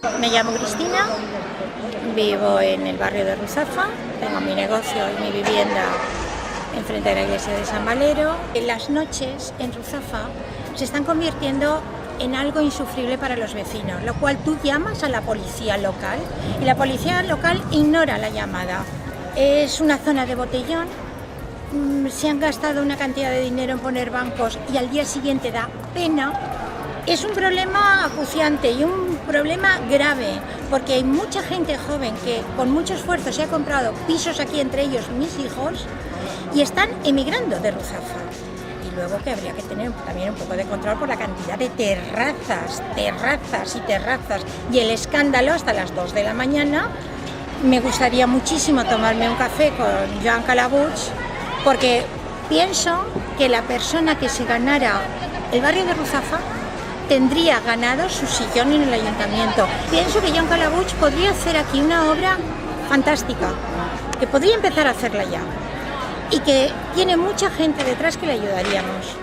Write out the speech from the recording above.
Me llamo Cristina, vivo en el barrio de Ruzafa, tengo mi negocio y mi vivienda enfrente de la iglesia de San Valero. Las noches en Ruzafa se están convirtiendo en algo insufrible para los vecinos, lo cual tú llamas a la policía local y la policía local ignora la llamada. Es una zona de botellón, se han gastado una cantidad de dinero en poner bancos y al día siguiente da pena. Es un problema acuciante y un problema grave, porque hay mucha gente joven que con mucho esfuerzo se ha comprado pisos aquí, entre ellos mis hijos, y están emigrando de Ruzafa. Y luego que habría que tener también un poco de control por la cantidad de terrazas y el escándalo hasta las 2 de la mañana. Me gustaría muchísimo tomarme un café con Joan Calabuig, porque pienso que la persona que se ganara el barrio de Ruzafa tendría ganado su sillón en el ayuntamiento. Pienso que Joan Calabuig podría hacer aquí una obra fantástica, que podría empezar a hacerla ya y que tiene mucha gente detrás que le ayudaríamos.